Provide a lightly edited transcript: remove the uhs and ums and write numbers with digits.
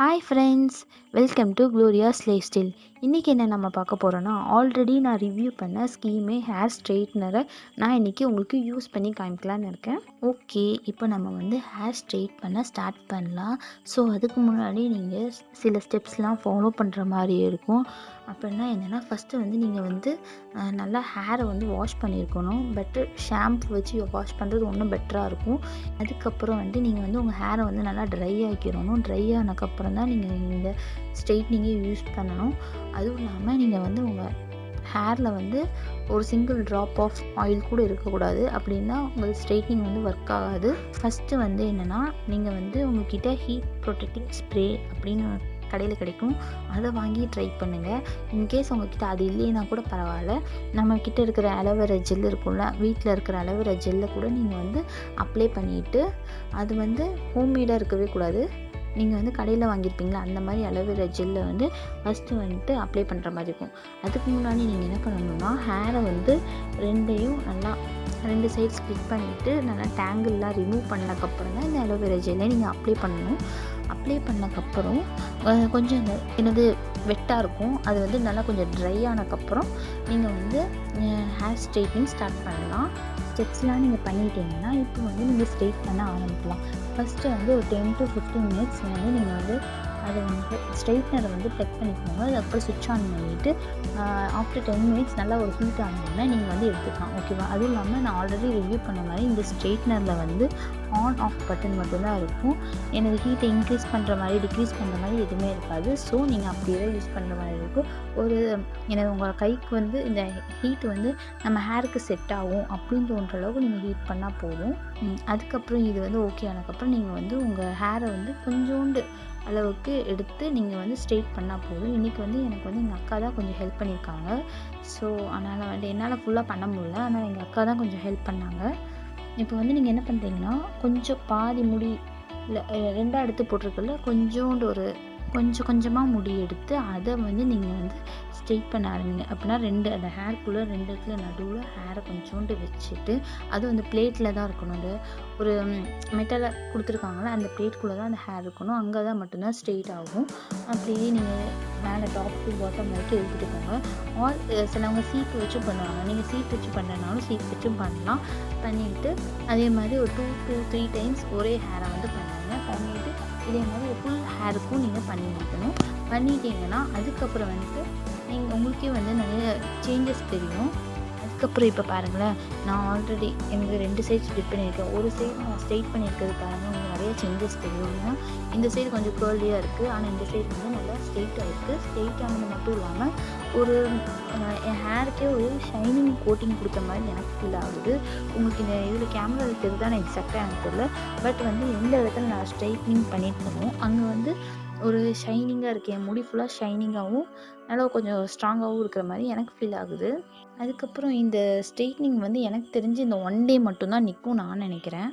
Hi friends, welcome to Gloria's lifestyle. இன்றைக்கி என்ன நம்ம பார்க்க போகிறோன்னா, ஆல்ரெடி நான் ரிவ்யூ பண்ண ஸ்கீமே ஹேர் ஸ்ட்ரெயிட்னரை நான் இன்றைக்கி உங்களுக்கு யூஸ் பண்ணி காமிக்கலான்னு இருக்கேன். ஓகே, இப்போ நம்ம ஹேர் ஸ்ட்ரெயிட் பண்ண ஸ்டார்ட் பண்ணலாம். ஸோ அதுக்கு முன்னாடி நீங்கள் சில ஸ்டெப்ஸ்லாம் ஃபாலோ பண்ணுற மாதிரி இருக்கும். அப்படின்னா என்னென்னா, ஃபஸ்ட்டு நீங்கள் நல்லா ஹேரை வாஷ் பண்ணியிருக்கணும். பெட்டர் ஷாம்பு வச்சு வாஷ் பண்ணுறது இன்னும் பெட்டராக இருக்கும். அதுக்கப்புறம் நீங்கள் உங்கள் ஹேரை நல்லா ட்ரை ஆக்கிடணும். ட்ரை ஆனதுக்கப்புறம் தான் நீங்கள் இந்த ஸ்ட்ரெயிட்னிங்கே யூஸ் பண்ணணும். அதுவும் இல்லாமல் நீங்கள் உங்கள் ஹேரில் ஒரு சிங்கிள் ட்ராப் ஆஃப் ஆயில் கூட இருக்கக்கூடாது. அப்படின்னா உங்கள் ஸ்ட்ரெயிட்னிங் ஒர்க் ஆகாது. ஃபஸ்ட்டு என்னென்னா, நீங்கள் உங்கள்கிட்ட ஹீட் ப்ரொடெக்டிங் ஸ்ப்ரே அப்படின்னு கடையில் கிடைக்கும். அதை வாங்கி ட்ரை பண்ணுங்கள். இன்கேஸ் உங்கள்கிட்ட அது இல்லைன்னா கூட பரவாயில்ல, நம்மக்கிட்ட இருக்கிற அலோவேரா ஜெல் இருக்கும்ல, வீட்டில் இருக்கிற அலோவேரா ஜெல்லை கூட நீங்கள் அப்ளை பண்ணிவிட்டு, அது ஹோம்மேடாக இருக்கவே கூடாது. நீங்கள் கடையில் வாங்கியிருப்பீங்களா, அந்த மாதிரி அலோவேரா ஜெல்லை ஃபஸ்ட்டு அப்ளை பண்ணுற மாதிரி இருக்கும். அதுக்கு முன்னாடி நீங்கள் என்ன பண்ணணும்னா, ஹேரை ரெண்டையும் நல்லா 2 சைட் ஸ்ப்ளிட் பண்ணிவிட்டு நல்லா டேங்கிள்லாம் ரிமூவ் பண்ணதுக்கப்புறம் தான் இந்த அலோவேரா ஜெல்லை நீங்கள் அப்ளை பண்ணணும். அப்ளை பண்ணதுக்கப்புறம் கொஞ்சம் என்னது வெட்டாக இருக்கும். அது நல்லா கொஞ்சம் ட்ரை ஆனதுக்கப்புறம் நீங்கள் ஹேர் ஸ்ட்ரெயிட்னிங் ஸ்டார்ட் பண்ணலாம். ஸ்டெப்ஸ்லாம் நீங்கள் பண்ணிட்டீங்கன்னா இப்போ நீங்கள் ஸ்ட்ரெயிட் பண்ண ஆரம்பிக்கலாம். ஃபஸ்ட்டு ஒரு 10 to 15 மினிட்ஸ் நீங்கள் அதை ஸ்ட்ரெயிட்னரை ப்ளக் பண்ணிக்கோங்க. அதுக்கப்புறம் சுவிட்ச் ஆன் பண்ணிவிட்டு ஆஃப்டர் 10 மினிட்ஸ் நல்லா ஒரு ஹீட் ஆனோடனே நீங்கள் எடுத்துக்கலாம். ஓகேவா? அதுவும் இல்லாமல் நான் ஆல்ரெடி ரிவ்யூ பண்ண மாதிரி இந்த ஸ்ட்ரெயிட்னரில் ஆன் ஆஃப் பட்டன் மட்டும்தான் இருக்கும். எனக்கு ஹீட்டை இன்க்ரீஸ் பண்ணுற மாதிரி டிக்ரீஸ் பண்ணுற மாதிரி எதுவுமே இருக்காது. ஸோ நீங்கள் அப்படியே தான் யூஸ் பண்ணுற மாதிரி இருக்கும். எனக்கு உங்கள் கைக்கு இந்த ஹீட் நம்ம ஹேருக்கு செட் ஆகும் அப்படின்னு தோன்ற அளவுக்கு நீங்கள் ஹீட் பண்ணால் போதும். அதுக்கப்புறம் இது ஓகே ஆனதுக்கப்புறம் நீங்கள் உங்கள் ஹேரை கொஞ்சோண்டு அளவுக்கு எடுத்து நீங்கள் ஸ்ட்ரெயிட் பண்ணால் போதும். இன்றைக்கி எனக்கு எங்கள் அக்கா தான் கொஞ்சம் ஹெல்ப் பண்ணியிருக்காங்க. ஸோ அதனால் என்னால் ஃபுல்லாக பண்ண முடியல. ஆனால் எங்கள் அக்கா தான் கொஞ்சம் ஹெல்ப் பண்ணாங்க. இப்போ நீங்கள் என்ன பண்ணுறீங்கன்னா, கொஞ்சம் பாதி முடி இல்லை 2ஆக எடுத்து போட்டிருக்கல, கொஞ்சோண்டு கொஞ்சம் கொஞ்சமாக முடி எடுத்து அதை நீங்கள் ஸ்ட்ரெயிட் பண்ண ஆரம்பிங்க. அப்படின்னா அந்த ஹேர்க்குள்ளே 2 இடத்துல நடுவில் ஹேரை கொஞ்சோண்டு வச்சுட்டு, அதுவும் அந்த பிளேட்டில் தான் இருக்கணும். அந்த ஒரு மெட்டலை கொடுத்துருக்காங்களா, அந்த பிளேட்குள்ளே தான் அந்த ஹேர் இருக்கணும். அங்கே தான் மட்டும்தான் ஸ்ட்ரெயிட் ஆகும். அப்படியே நீங்கள் மேலே டாப் டு பாட்டம் வரைக்கும் எடுத்துகிட்டு போங்க. ஆர் சிலவங்க சீட் வச்சு பண்ணுவாங்க. நீங்கள் சீட் வச்சு பண்ணுறதுனாலும் சீட் வச்சும் பண்ணலாம். பண்ணிவிட்டு அதே மாதிரி ஒரு 2 to 3 டைம்ஸ் ஒரே ஹேரை பண்ணுங்க. பண்ணிவிட்டு இதே மாதிரி ஃபுல் ஹேருக்கும் நீங்கள் பண்ணி முடிக்கணும். பண்ணிட்டீங்கன்னா அதுக்கப்புறம் நீங்கள் உங்களுக்கே நிறைய சேஞ்சஸ் தெரியும். அதுக்கப்புறம் இப்போ பாருங்களேன், நான் ஆல்ரெடி எனக்கு 2 சைட் ஸ்ப்ளிட் பண்ணியிருக்கேன். ஒரு சைடு நான் ஸ்ட்ரெயிட் பண்ணியிருக்கிறது பாருங்கள், உங்களுக்கு நிறைய சேஞ்சஸ் தெரியும். ஏன்னா இந்த சைடு கொஞ்சம் கேர்லியாக இருக்குது, ஆனால் இந்த சைடு நல்லா ஸ்ட்ரெயிட்டாக இருக்குது. ஸ்ட்ரெயிட் ஆனது மட்டும் இல்லாமல் ஒரு என் ஹேருக்கே ஒரு ஷைனிங் கோட்டிங் கொடுத்த மாதிரி எனக்கு ஃபீல் ஆகுது. உங்களுக்கு இந்த இதில் கேமராவில் தெரியுதா நான் எக்ஸாக்டாக எனக்கு தெரியல. பட் எந்த இடத்துல நான் ஸ்ட்ரைட்னிங் பண்ணியிருக்கணும் அங்கே ஒரு ஷைனிங்காக இருக்குது. என் முடி ஃபுல்லாக ஷைனிங்காகவும் நல்லா கொஞ்சம் ஸ்ட்ராங்காகவும் இருக்கிற மாதிரி எனக்கு ஃபீல் ஆகுது. அதுக்கப்புறம் இந்த ஸ்ட்ரெயிட்னிங் எனக்கு தெரிஞ்சு இந்த 1 டே மட்டும்தான் நிற்கும் நான் நினைக்கிறேன்.